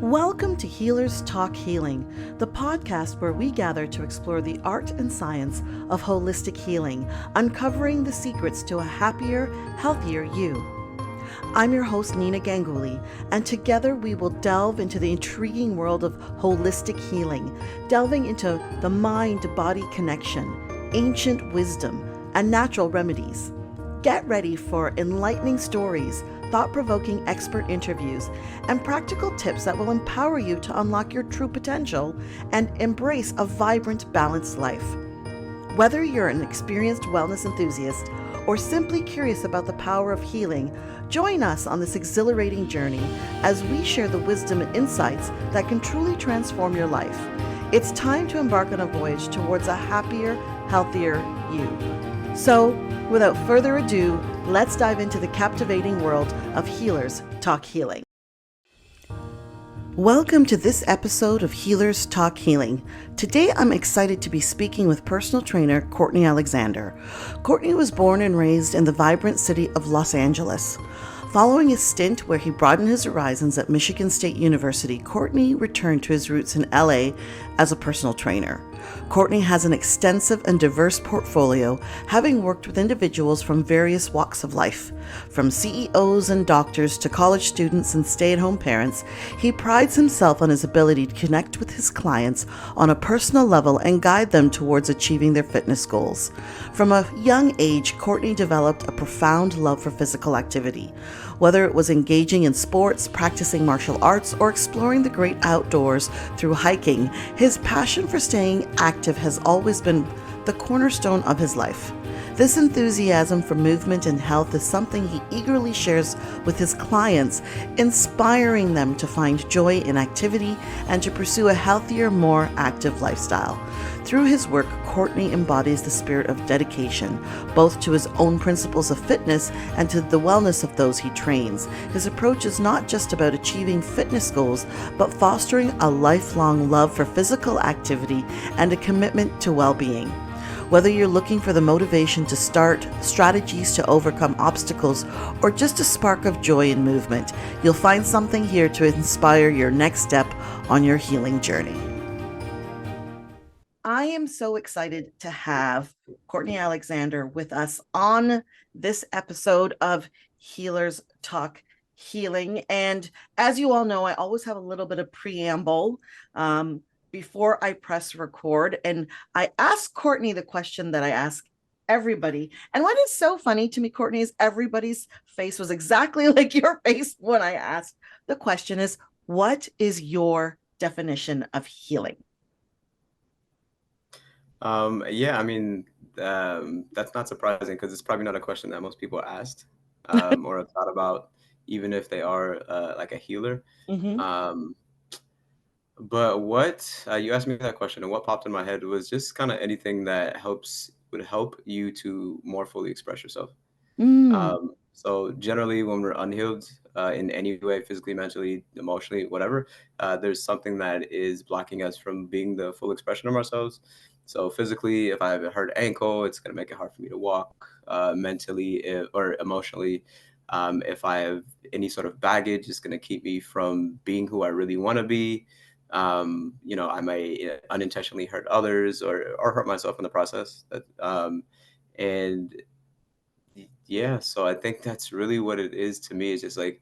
Welcome to Healers Talk Healing, the podcast where we gather to explore the art and science of holistic healing, uncovering the secrets to a happier, healthier you. I'm your host, Nina Ganguly, and together we will delve into the intriguing world of holistic healing, delving into the mind-body connection, ancient wisdom, and natural remedies. Get ready for enlightening stories, thought-provoking expert interviews, and practical tips that will empower you to unlock your true potential and embrace a vibrant, balanced life. Whether you're an experienced wellness enthusiast or simply curious about the power of healing, join us on this exhilarating journey as we share the wisdom and insights that can truly transform your life. It's time to embark on a voyage towards a happier, healthier you. So, without further ado, let's dive into the captivating world of Healers Talk Healing. Welcome to this episode of Healers Talk Healing. Today I'm excited to be speaking with personal trainer Courtney Alexander. Courtney was born and raised in the vibrant city of Los Angeles. Following a stint where he broadened his horizons at Michigan State University, Courtney returned to his roots in LA as a personal trainer. Courtney has an extensive and diverse portfolio, having worked with individuals from various walks of life. From CEOs and doctors to college students and stay-at-home parents, he prides himself on his ability to connect with his clients on a personal level and guide them towards achieving their fitness goals. From a young age, Courtney developed a profound love for physical activity. Whether it was engaging in sports, practicing martial arts, or exploring the great outdoors through hiking, his passion for staying active has always been the cornerstone of his life. This enthusiasm for movement and health is something he eagerly shares with his clients, inspiring them to find joy in activity and to pursue a healthier, more active lifestyle. Through his work, Courtney embodies the spirit of dedication, both to his own principles of fitness and to the wellness of those he trains. His approach is not just about achieving fitness goals, but fostering a lifelong love for physical activity and a commitment to well-being. Whether you're looking for the motivation to start, strategies to overcome obstacles, or just a spark of joy in movement, you'll find something here to inspire your next step on your healing journey. I am so excited to have Courtney Alexander with us on this episode of Healers Talk Healing. And as you all know, I always have a little bit of preamble before I press record. And I asked Courtney the question that I ask everybody. And what is so funny to me, Courtney, is everybody's face was exactly like your face when I asked the question is, what is your definition of healing? That's not surprising because it's probably not a question that most people asked or have thought about, even if they are like a healer. Mm-hmm. Um, but what you asked me that question, and what popped in my head was just kind of anything that would help you to more fully express yourself. Mm. So generally, when we're unhealed in any way, physically, mentally, emotionally, whatever, there's something that is blocking us from being the full expression of ourselves. So physically, if I have a hurt ankle, it's going to make it hard for me to walk. Mentally or emotionally, if I have any sort of baggage, it's going to keep me from being who I really want to be. I may unintentionally hurt others or hurt myself in the process. And yeah, so I think that's really what it is to me. It's just like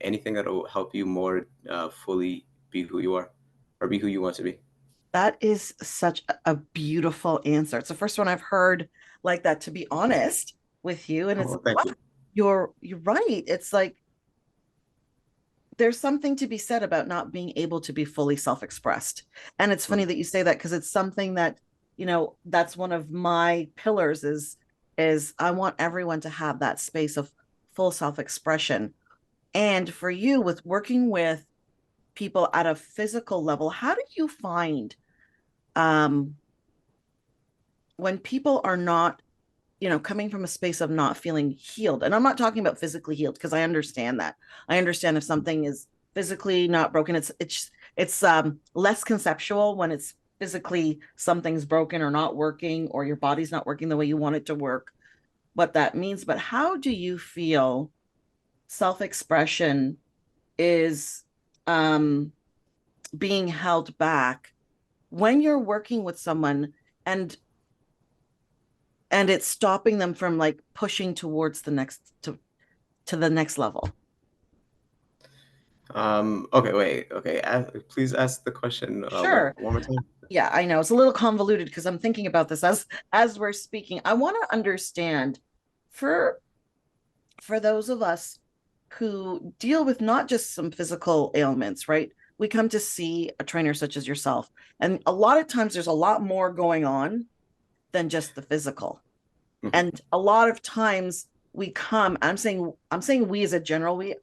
anything that'll help you more fully be who you are or be who you want to be. That is such a beautiful answer. It's the first one I've heard like that, to be honest with you. And Oh, it's well, like, thank wow, you. you're right. It's like there's something to be said about not being able to be fully self-expressed. And it's funny Mm. that you say that because it's something that, that's one of my pillars is I want everyone to have that space of full self-expression. And for you, with working with people at a physical level, how do you find um when people are not, coming from a space of not feeling healed? And I'm not talking about physically healed because I understand that. I understand if something is physically not broken, it's less conceptual when it's physically something's broken or not working, or your body's not working the way you want it to work, what that means. But how do you feel self-expression is um, being held back when you're working with someone and it's stopping them from like pushing towards the next to the next level. Okay, wait. Okay, please ask the question Sure. one more time. Yeah, I know it's a little convoluted because I'm thinking about this as we're speaking. I want to understand for those of us who deal with not just some physical ailments, right? We come to see a trainer such as yourself, and a lot of times there's a lot more going on than just the physical. Mhm, And a lot of times we come, I'm saying we as a general, we,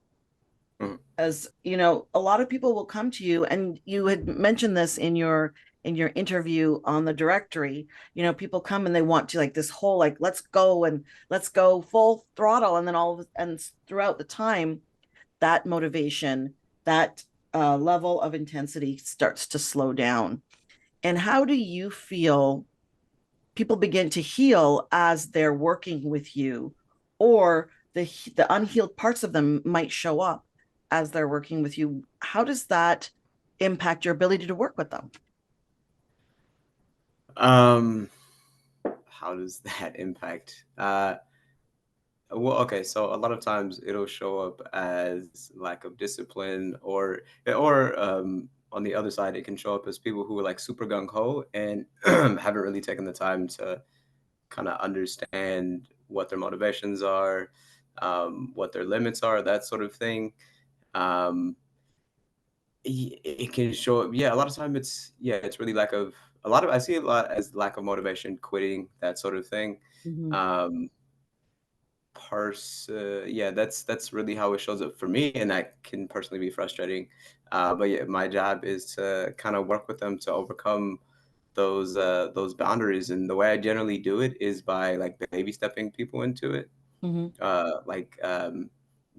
mhm, as you know, a lot of people will come to you, and you had mentioned this in your interview on the directory. You know, people come and they want to like this whole like let's go full throttle, and then and throughout the time that motivation, that level of intensity starts to slow down. And how do you feel people begin to heal as they're working with you, or the unhealed parts of them might show up as they're working with you? How does that impact your ability to work with them? Um, how does that impact? Well, okay, so a lot of times it'll show up as lack of discipline, or on the other side, it can show up as people who are like super gung ho and haven't really taken the time to kind of understand what their motivations are, what their limits are, that sort of thing. Um, it can show up. Yeah, a lot of time it's really lack of a lot of I see a lot as lack of motivation, quitting, that sort of thing. Mm-hmm. Um, yeah, that's really how it shows up for me, and that can personally be frustrating. But yeah, my job is to kind of work with them to overcome those boundaries, and the way I generally do it is by like baby stepping people into it, Mm-hmm. like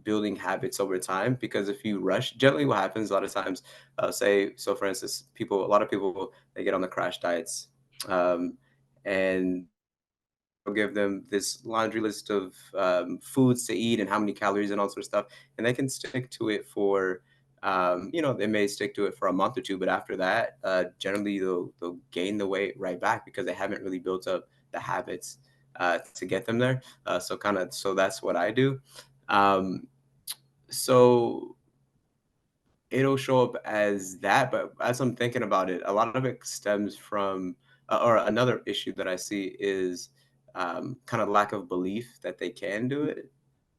building habits over time. Because if you rush, generally what happens a lot of times, say so for instance, a lot of people, they get on the crash diets, and give them this laundry list of foods to eat and how many calories and all sort of stuff, and they can stick to it for, they may stick to it for a month or two, but after that, generally they'll gain the weight right back because they haven't really built up the habits to get them there. So that's what I do. Um, so it'll show up as that, but as I'm thinking about it, a lot of it stems from, or another issue that I see is kind of lack of belief that they can do it,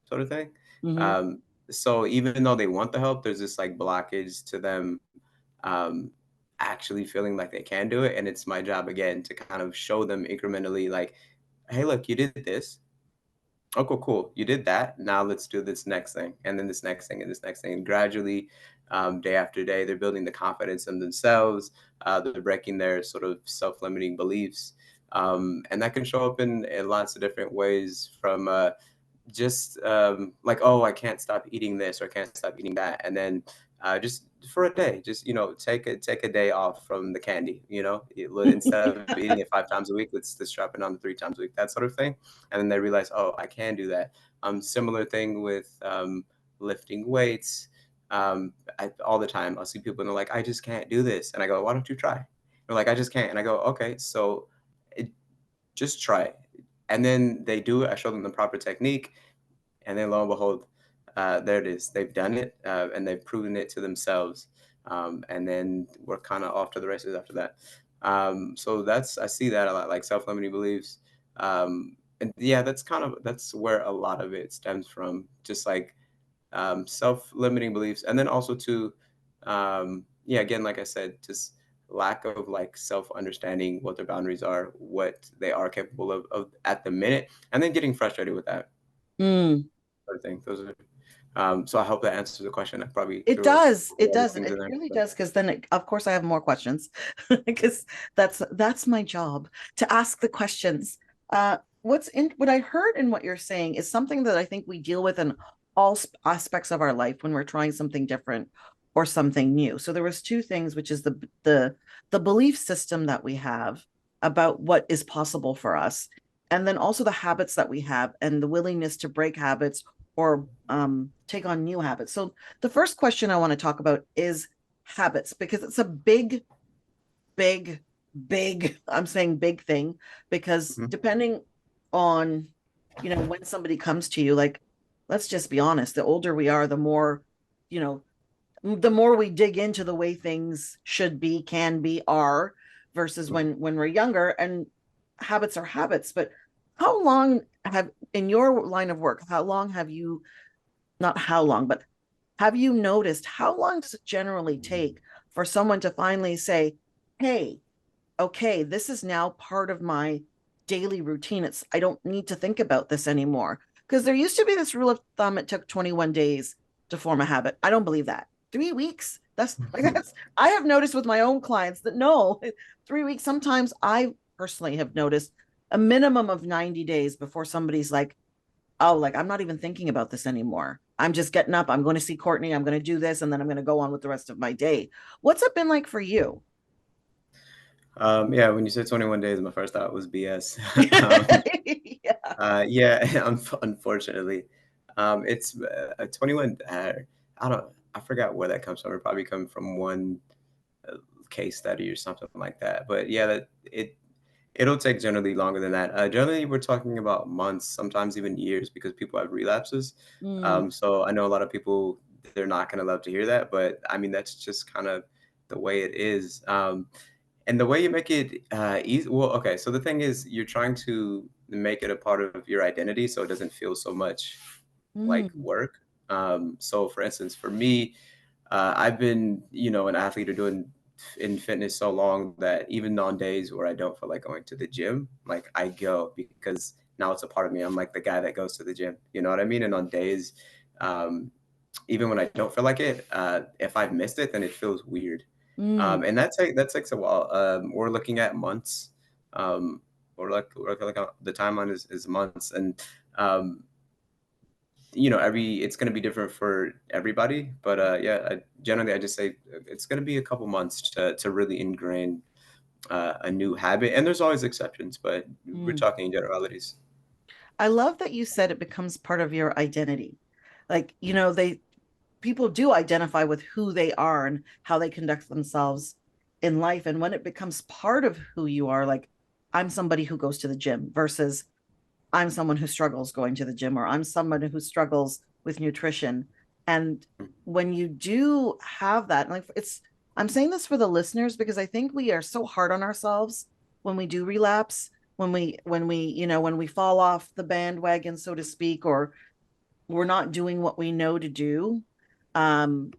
sort of thing. Mm-hmm. Um, so even though they want the help, there's this like blockage to them um, actually feeling like they can do it. And it's my job again to kind of show them incrementally, like, hey, look, you did this. Oh, cool, cool. You did that. Now let's do this next thing, and then this next thing, and this next thing. And gradually, day after day, they're building the confidence in themselves. They're breaking their sort of self-limiting beliefs, and that can show up in lots of different ways. From just like, oh, I can't stop eating this or I can't stop eating that, and then just for a day, just take a day off from the candy. Instead of eating it 5 times a week, let's drop it on to 3 times a week, that sort of thing. And then they realize, oh, I can do that. Similar thing with lifting weights. All the time, I'll see people and they're like, I just can't do this, and I go, why don't you try? They're like, I just can't, and I go, okay, so it, just try it. And then they do it. I show them the proper technique, and then lo and behold, there it is. They've done it, and they've proven it to themselves. And then we're kind of off to the races after that. So I see that a lot, like self-limiting beliefs. And yeah, that's where a lot of it stems from, just like self-limiting beliefs, and then also to, yeah, again, like I said, just lack of like self-understanding what their boundaries are, what they are capable of at the minute, and then getting frustrated with that. Mm. I think those are. So I hope that answers the question. I probably It threw does. a It lot of does. things It in there. really But does. Because then, of course, I have more questions. Because that's my job, to ask the questions. What I heard in what you're saying is something that I think we deal with in all aspects of our life when we're trying something different or something new. So there was two things, which is the belief system that we have about what is possible for us, and then also the habits that we have and the willingness to break habits or take on new habits. So the first question I want to talk about is habits, because it's a big, big, I'm saying big thing, because Mhm. depending on, when somebody comes to you, like, let's just be honest, the older we are, the more, you know, the more we dig into the way things should be, can be, are, versus when we're younger. And habits are habits. But how long have, in your line of work, how long have you, not how long, but have you noticed how long does it generally take for someone to finally say, hey, okay, this is now part of my daily routine. I don't need to think about this anymore. Because there used to be this rule of thumb, it took 21 days to form a habit. I don't believe that. 3 weeks. That's like that's I have noticed with my own clients that no, 3 weeks. Sometimes I personally have noticed a minimum of 90 days before somebody's like, oh, like I'm not even thinking about this anymore. I'm just getting up. I'm going to see Courtney. I'm going to do this, and then I'm going to go on with the rest of my day. What's it been like for you? Yeah, when you said 21 days, my first thought was BS. Yeah. Yeah, unfortunately, it's 21. I forgot where that comes from. It probably come from one uh, case study or something like that. But yeah, it'll take generally longer than that. Generally, we're talking about months, sometimes even years, because people have relapses. Mm, So I know a lot of people, they're not going to love to hear that, but I mean that's just kind of the way it is. And the way you make it easy, well, okay. So the thing is, you're trying to make it a part of your identity, so it doesn't feel so much like mm, work. So, for instance, for me, I've been, an athlete or doing in fitness so long that even on days where I don't feel like going to the gym, like I go because now it's a part of me. I'm like the guy that goes to the gym. You know what I mean? And on days, um, even when I don't feel like it, if I've missed it, then it feels weird. mm, And that takes a while. We're looking at months. Um, we're looking at the timeline is months, and um, every it's going to be different for everybody. But yeah, generally, I just say it's going to be a couple months to really ingrain a new habit. And there's always exceptions, but we're mm. talking generalities. I love that you said it becomes part of your identity. Like, people do identify with who they are and how they conduct themselves in life. And when it becomes part of who you are, like, I'm somebody who goes to the gym versus I'm someone who struggles going to the gym, or I'm someone who struggles with nutrition. And when you do have that, like, I'm saying this for the listeners because I think we are so hard on ourselves when we do relapse, when we fall off the bandwagon, so to speak, or we're not doing what we know to do. Um,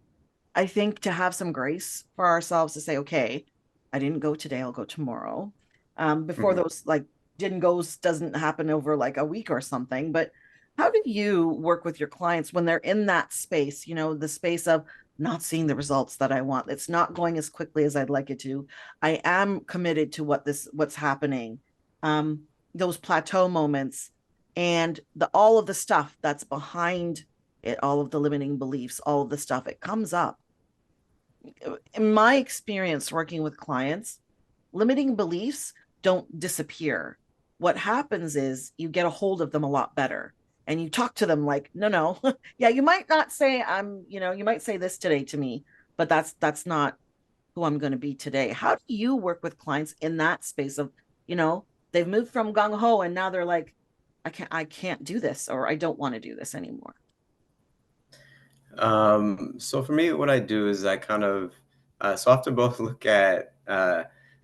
I think to have some grace for ourselves to say, okay, I didn't go today, I'll go tomorrow. Before Mhm. those like didn't goes doesn't happen over like a week or something. But how do you work with your clients when they're in that space, the space of not seeing the results that I want? It's not going as quickly as I'd like it to. I am committed to what's happening. Um, those plateau moments and all of the stuff that's behind it, all of the limiting beliefs, all of the stuff, it comes up in my experience working with clients. Limiting beliefs don't disappear. What happens is you get a hold of them a lot better and you talk to them like, no, no. Yeah, you might not say you might say this today to me, but that's not who I'm going to be today. How do you work with clients in that space of, they've moved from gung ho and now they're like, I can't do this, or I don't want to do this anymore. So for me, what I do is I kind of so I have to both look at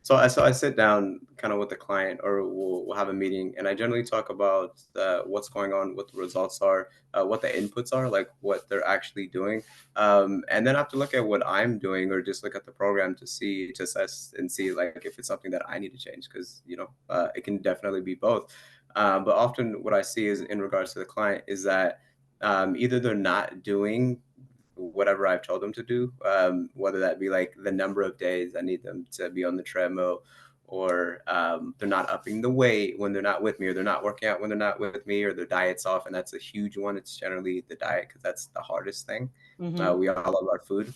so I sit down kind of with the client, or we'll have a meeting, and I generally talk about what's going on, what the results are, what the inputs are, like what they're actually doing, and then I have to look at what I'm doing, or just look at the program to assess and see like if it's something that I need to change, because it can definitely be both. But often what I see is in regards to the client is that either they're not doing whatever I've told them to do, whether that be like the number of days I need them to be on the treadmill, or they're not upping the weight when they're not with me, or they're not working out when they're not with me, or their diet's off. And that's a huge one. It's generally the diet, because that's the hardest thing. Mm-hmm. We all love our food.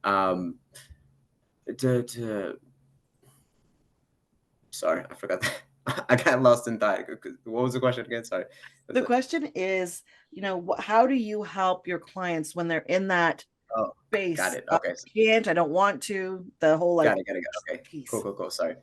Um, to, to, Sorry, I forgot that. I got lost in thought. What was the question again? Sorry. The question is, how do you help your clients when they're in that Oh, got space it. of Okay. can't, I don't want to, the whole like Got it. Okay. piece. Cool. Sorry.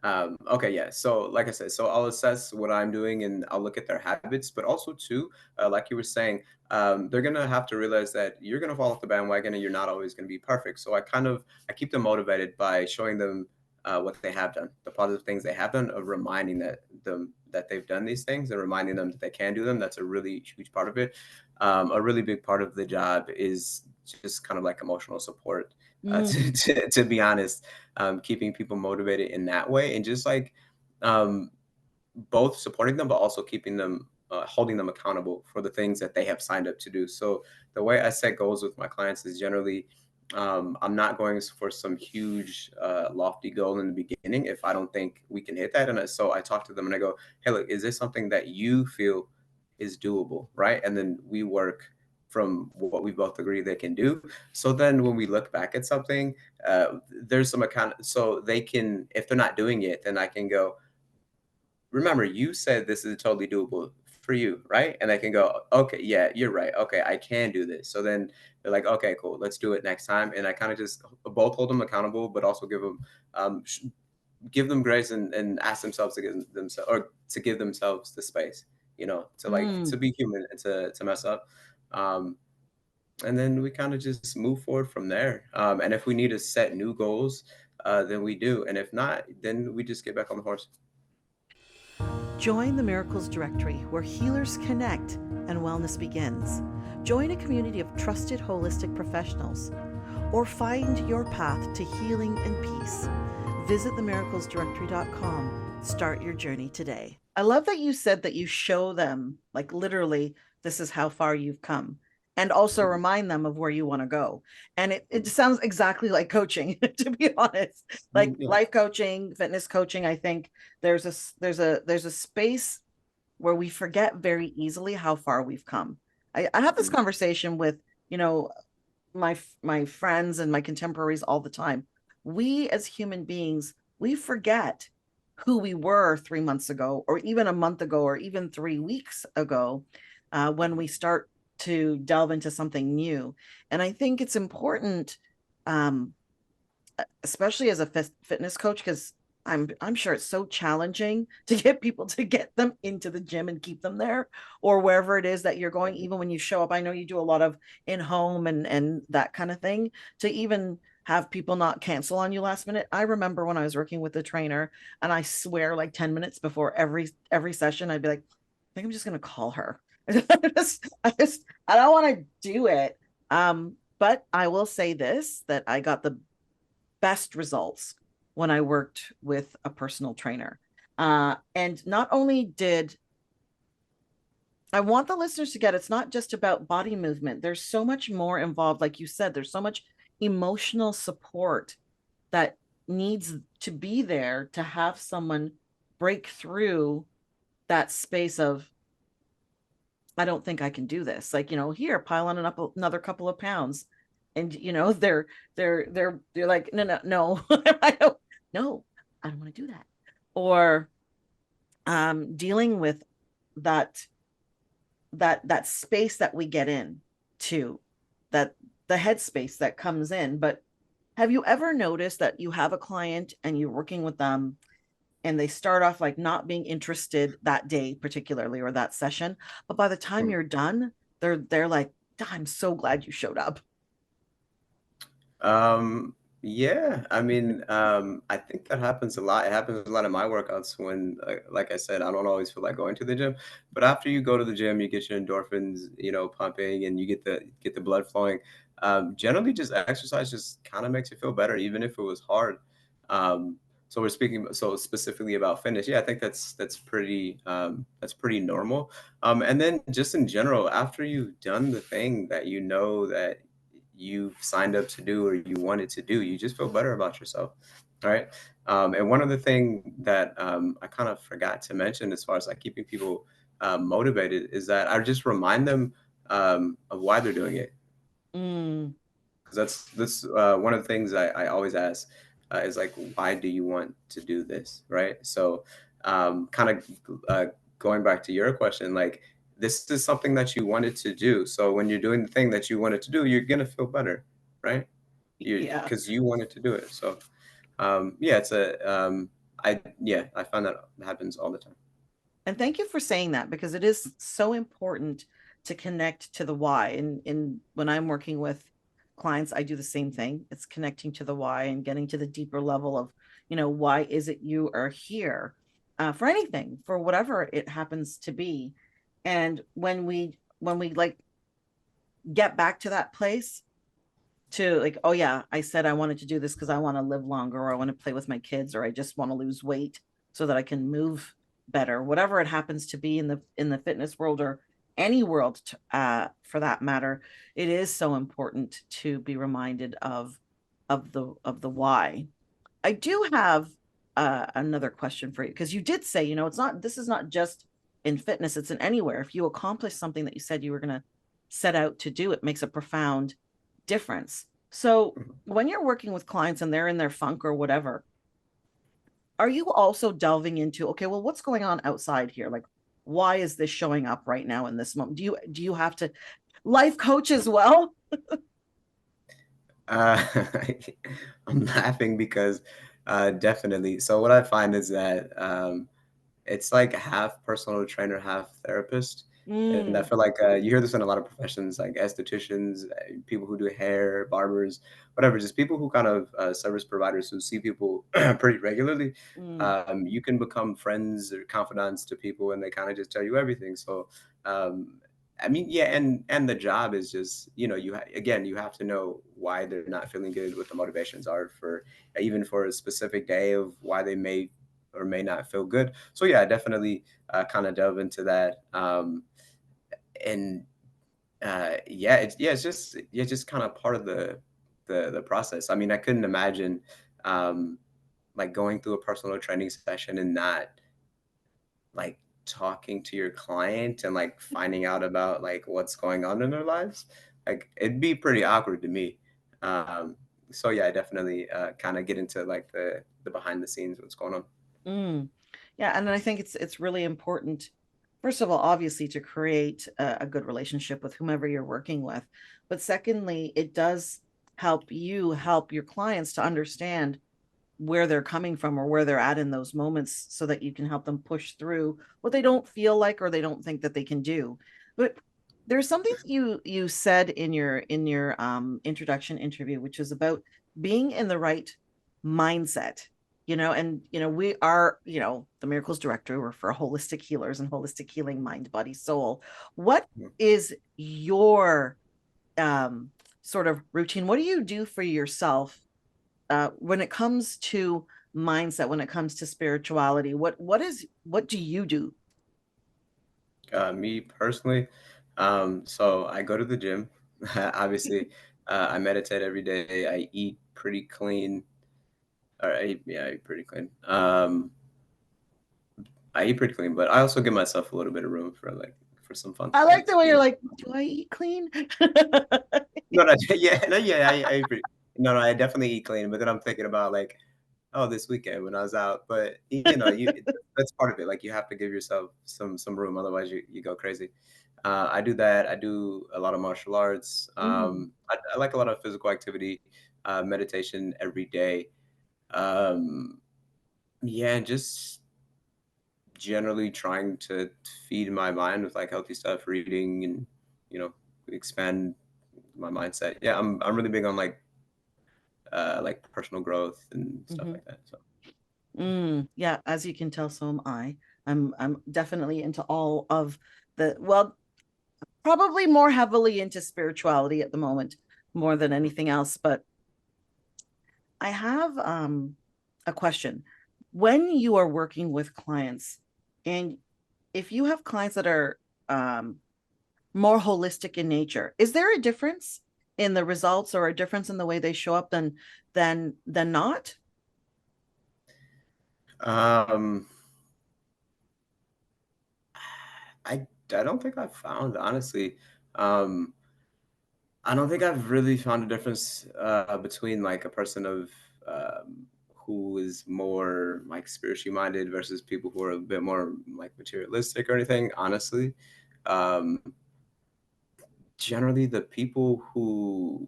Okay, yeah. So, like I said, so I'll assess what I'm doing and I'll look at their habits, but also too, like you were saying, they're gonna have to realize that you're gonna fall off the bandwagon and you're not always gonna be perfect. So I keep them motivated by showing them what they have done, the positive things they have done, of reminding them that they've done these things and reminding them that they can do them. That's a really huge part of it. A really big part of the job is just kind of like emotional support. Mm, To be honest, keeping people motivated in that way, and just like um, both supporting them, but also keeping them, holding them accountable for the things that they have signed up to do. So the way I set goals with my clients is generally, I'm not going for some huge, lofty goal in the beginning if I don't think we can hit that. So I talk to them and I go, hey, look, is this something that you feel is doable, right? And then we work from what we both agree they can do. So then when we look back at something, there's some account, so they can, if they're not doing it, then I can go, remember, you said this is totally doable for you, right? And I can go, okay, yeah, you're right. Okay, I can do this. So then they're like, okay, cool, let's do it next time. And I kind of just both hold them accountable, but also um, sh- give them grace and ask themselves to give themselves, or to give themselves the space, to like mm. to be human and to mess up. Um, and then we kind of just move forward from there. And if we need to set new goals, then we do. And if not, then we just get back on the horse. Join the Miracles Directory where healers connect and wellness begins. Join a community of trusted holistic professionals or find your path to healing and peace. Visit themiraclesdirectory.com. Start your journey today. I love that you said that you show them, like literally, this is how far you've come, and also Mhm, remind them of where you want to go. And it sounds exactly like coaching, to be honest. mhm, Like yeah. life coaching, fitness coaching. I think there's a space where we forget very easily how far we've come. I have this Mhm, conversation with, you know, my friends and my contemporaries all the time. We as human beings, we forget who we were 3 months ago, or even a month ago, or even 3 weeks ago, when we start to delve into something new. And I think it's important, um, especially as a fitness coach, because I'm sure it's so challenging to get people to get them into the gym and keep them there, or wherever it is that you're going. Even when you show up, I know you do a lot of in home and that kind of thing, to even have people not cancel on you last minute. I remember when I was working with a trainer, and I swear, like 10 minutes before every session, I'd be like, I think I'm just gonna call her. I don't want to do it. But I will say this, that I got the best results when I worked with a personal trainer. And not only did I want the listeners to get, it's not just about body movement. There's so much more involved. Like you said, there's so much emotional support that needs to be there to have someone break through that space of, I don't think I can do this. Like, here, pile on another couple of pounds. And they're like, no. I don't, no, I don't want to do that. Or dealing with that that space that we get in to, that the headspace that comes in. But have you ever noticed that you have a client and you're working with them, and they start off like not being interested that day particularly, or that session, but by the time mhm. you're done, they're like, I'm so glad you showed up. Yeah, I mean, I think that happens a lot. It happens a lot in my workouts when, like I said, I don't always feel like going to the gym, but after you go to the gym, you get your endorphins, pumping, and you get the blood flowing. Generally, just exercise just kind of makes you feel better, even if it was hard. So we're speaking so specifically about fitness. Yeah, I think that's pretty normal. And then just in general, after you've done the thing that you know that you've signed up to do or you wanted to do, you just feel better about yourself. All right. And one other thing that I kind of forgot to mention as far as like keeping people motivated is that I just remind them of why they're doing it. Mm, Because that's one of the things I always ask is like, why do you want to do this? Right. So kind of going back to your question, like this is something that you wanted to do. So when you're doing the thing that you wanted to do, you're gonna feel better, right? You Yeah. because you wanted to do it. So yeah, it's a I find that happens all the time. And thank you for saying that because it is so important to connect to the why. And when I'm working with clients, I do the same thing. It's connecting to the why and getting to the deeper level of, why is it you are here for anything, for whatever it happens to be. And when we like get back to that place, to like, oh yeah, I said I wanted to do this because I want to live longer, or I want to play with my kids, or I just want to lose weight so that I can move better, whatever it happens to be in the fitness world or any world for that matter. It is so important to be reminded of the why. I do have another question for you, because you did say, it's not, this is not just in fitness, it's in anywhere. If you accomplish something that you said you were going to set out to do, it makes a profound difference. So Mhm. when you're working with clients and they're in their funk or whatever, are you also delving into, okay, well, what's going on outside here? Like, why is this showing up right now in this moment? Do you have to life coach as well? Uh, I'm laughing because definitely. So what I find is that it's like half personal trainer, half therapist. And I Mm, feel like you hear this in a lot of professions, like estheticians, people who do hair, barbers, whatever, just people who kind of service providers who see people pretty regularly. mm, You can become friends or confidants to people, and they kind of just tell you everything. So, I mean, yeah, and the job is just, again, you have to know why they're not feeling good, what the motivations are for, even for a specific day of why they may or may not feel good. So yeah, I definitely kind of delve into that. And it's just kind of part of the process. I mean, I couldn't imagine um, like going through a personal training session and not like talking to your client and like finding out about like what's going on in their lives. Like it'd be pretty awkward to me. Um, so yeah, I definitely kind of get into like the behind the scenes, what's going on. mm. Yeah, and I think it's really important, first of all, obviously, to create a good relationship with whomever you're working with. But secondly, it does help you help your clients to understand where they're coming from or where they're at in those moments, so that you can help them push through what they don't feel like or they don't think that they can do. But there's something you said in your introduction interview, which is about being in the right mindset. And we are, the miracles directory, we're for holistic healers and holistic healing, mind, body, soul. What is your um sort of routine? What do you do for yourself when it comes to mindset, when it comes to spirituality? What do you do? Me personally, so I go to the gym. Obviously, I meditate every day. I eat pretty clean. I eat pretty clean. I eat pretty clean, but I also give myself a little bit of room for like for some fun I like things. the way you're like, do I eat clean? No, no, yeah, no, yeah, I eat pretty. No, no, I definitely eat clean. But then I'm thinking about like, oh, this weekend when I was out. But that's part of it. Like you have to give yourself some room, otherwise you go crazy. I do that. I do a lot of martial arts. Mm, I like a lot of physical activity, meditation every day. Um, yeah, and just generally trying to feed my mind with like healthy stuff, reading and you know expand my mindset. Yeah, I'm really big on like personal growth and stuff mhm. like that. So Yeah, as you can tell, so am I. I'm definitely into all of well, probably more heavily into spirituality at the moment, more than anything else. But I have a question. When you are working with clients, and if you have clients that are um, more holistic in nature, is there a difference in the results or a difference in the way they show up than not? um, I don't think I've found honestly. Um, I don't think I've really found a difference between like a person of um, who is more like spiritually minded versus people who are a bit more like materialistic or anything, honestly. Um, Generally, the people who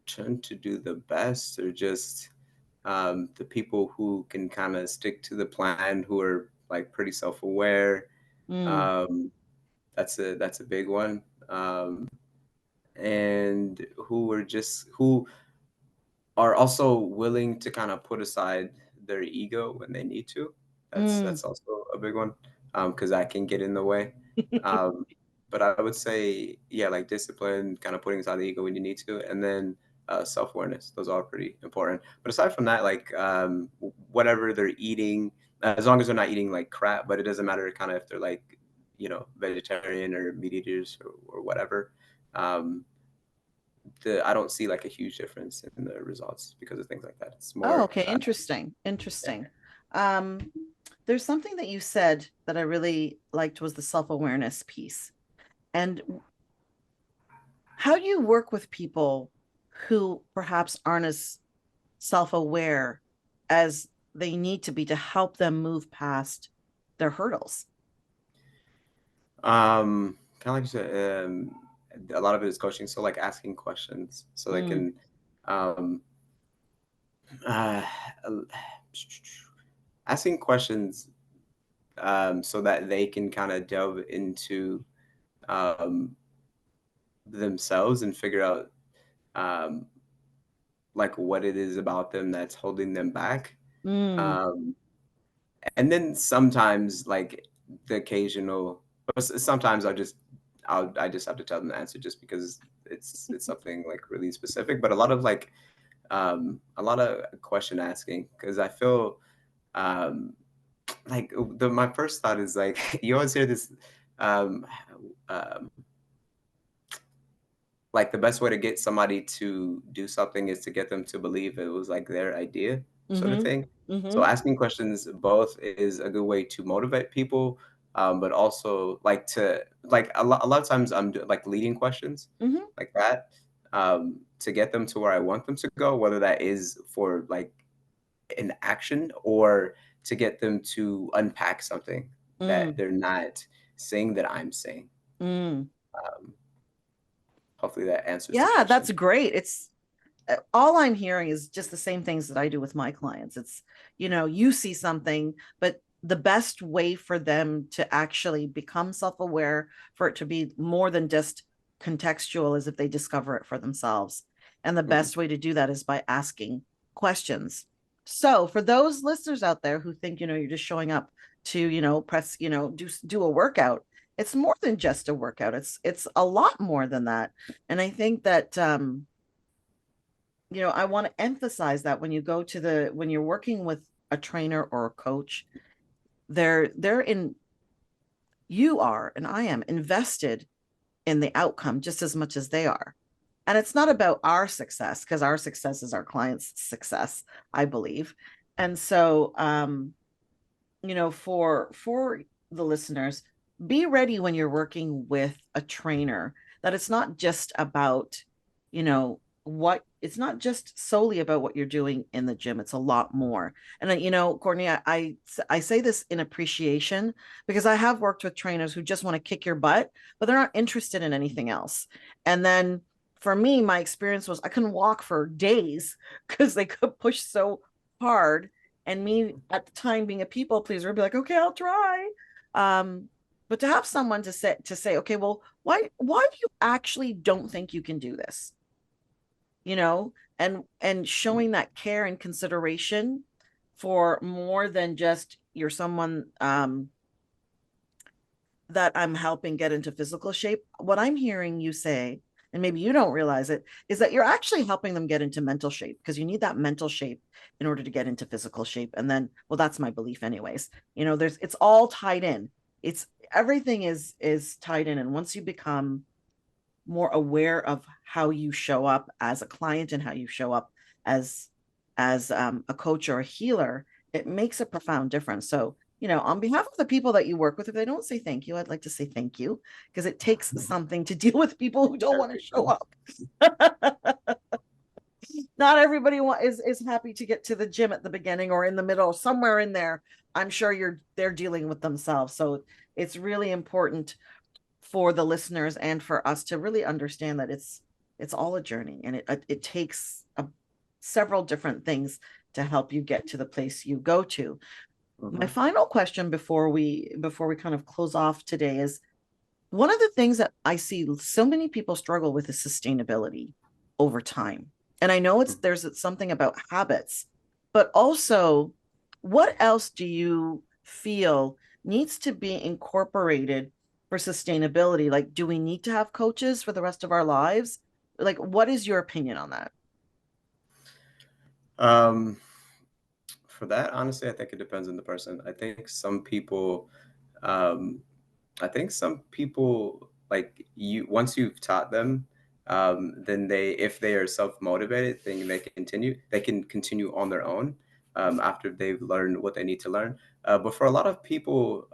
tend to do the best are just the people who can kind of stick to the plan, who are like pretty self-aware. Mm, Um, that's a big one. And who are also willing to kind of put aside their ego when they need to. mm, That's also a big one, because that can get in the way. Um, but I would say, yeah, like discipline, kind of putting aside the ego when you need to, and then self awareness. Those are pretty important. But aside from that, like whatever they're eating, as long as they're not eating like crap, but it doesn't matter kind of if they're like, vegetarian or meat eaters or whatever. Um, I don't see like a huge difference in the results because of things like that. It's Oh, more, okay. Interesting. Interesting. Um, there's something that you said that I really liked was the self-awareness piece. And how do you work with people who perhaps aren't as self-aware as they need to be to help them move past their hurdles? kind of like you said, a lot of it is coaching. So like asking questions so they Mm, can, um, uh, asking questions, so that they can kind of delve into, um, themselves and figure out, um, like what it is about them that's holding them back. mm, Um, and then sometimes like the occasional, sometimes I just have to tell them the answer just because it's something like really specific. But a lot of like a lot of question asking because I feel um like my first thought is like you always hear this um um like the best way to get somebody to do something is to get them to believe it was like their idea sort of mm-hmm, thing. So mm-hmm, asking questions both is a good way to motivate people, but also like to like a lot of times like leading questions mm-hmm, like that, to get them to where I want them to go, whether that is for like an action or to get them to unpack something that mm, they're not saying that I'm saying. mm. Um, Hopefully that answers the Yeah, question. that's great. It's all I'm hearing is just the same things that I do with my clients. It's, you see something, but the best way for them to actually become self aware, for it to be more than just contextual, is if they discover it for themselves. And the Mhm. best way to do that is by asking questions. So, for those listeners out there who think, you're just showing up to, press, do a workout, it's more than just a workout. It's a lot more than that. And I think that I want to emphasize that when you're working with a trainer or a coach, they're in you are and I am invested in the outcome just as much as they are. And it's not about our success, because our success is our client's success, I believe. And so for the listeners, be ready when you're working with a trainer that it's not just about, what it's not just solely about what you're doing in the gym. It's a lot more. And Courtney, I say this in appreciation because I have worked with trainers who just want to kick your butt, but they're not interested in anything else. And then for me, my experience was I couldn't walk for days because they could push so hard, and me at the time being a people pleaser be like, okay, I'll try. But to have someone to say, okay, well, why do you actually don't think you can do this, and showing that care and consideration for more than just you're someone that I'm helping get into physical shape. What I'm hearing you say, and maybe you don't realize it, is that you're actually helping them get into mental shape, because you need that mental shape in order to get into physical shape. And then, well, that's my belief anyways. It's all tied in. It's everything is tied in. And once you become more aware of how you show up as a client and how you show up as a coach or a healer, it makes a profound difference. So, on behalf of the people that you work with, if they don't say thank you, I'd like to say thank you, because it takes something to deal with people who don't want to show Everything. up. Not everybody is happy to get to the gym at the beginning or in the middle, somewhere in there. I'm sure they're dealing with themselves. So it's really important for the listeners and for us to really understand that it's all a journey, and it takes several different things to help you get to the place you go to. My final question before we kind of close off today is, one of the things that I see so many people struggle with is sustainability over time. And I know there's something about habits, but also, what else do you feel needs to be incorporated for sustainability? Like, do we need to have coaches for the rest of our lives? Like, what is your opinion on that? Um, for that, honestly, I think it depends on the person. Um, I think some people like you once you've taught them, then if they are self-motivated, then they can continue on their own after they've learned what they need to learn. But for a lot of people,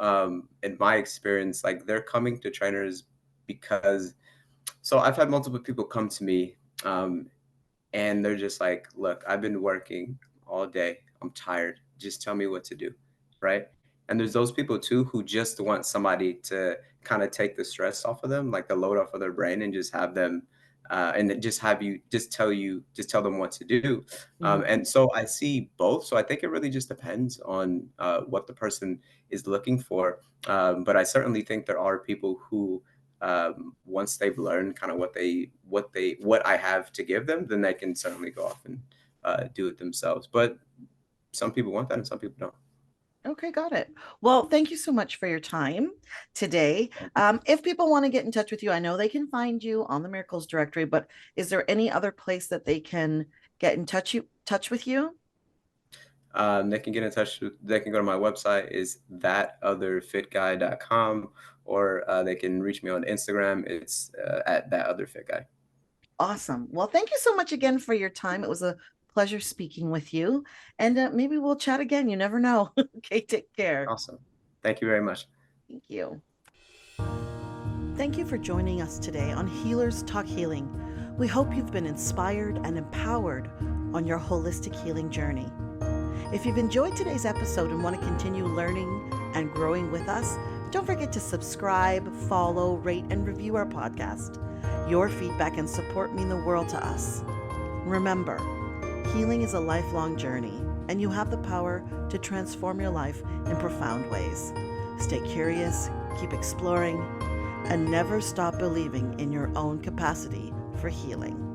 in my experience, like they're coming to trainers because so I've had multiple people come to me, um, and they're just like, look, I've been working all day. I'm tired. Just tell me what to do. Right. And there's those people too who just want somebody to kind of take the stress off of them, like the load off of their brain, and just have them and then just have just tell them what to do. And so I see both. So I think it really just depends on what the person is looking for. But I certainly think there are people who once they've learned kind of what I have to give them, then they can certainly go off and do it themselves. But some people want that and some people don't. Okay, got it. Well, thank you so much for your time today. If people want to get in touch with you, I know they can find you on the Miracles directory, but is there any other place that they can get in touch with you? They can get in touch they can go to my website is thatotherfitguy.com, or they can reach me on Instagram. It's at thatotherfitguy. Awesome. Well, thank you so much again for your time. It was a pleasure speaking with you, and maybe we'll chat again. You never know. Okay, take care. Awesome. Thank you very much. Thank you. Thank you for joining us today on Healers Talk Healing. We hope you've been inspired and empowered on your holistic healing journey. If you've enjoyed today's episode and want to continue learning and growing with us, don't forget to subscribe, follow, rate, and review our podcast. Your feedback and support mean the world to us. Remember, healing is a lifelong journey, and you have the power to transform your life in profound ways. Stay curious, keep exploring, and never stop believing in your own capacity for healing.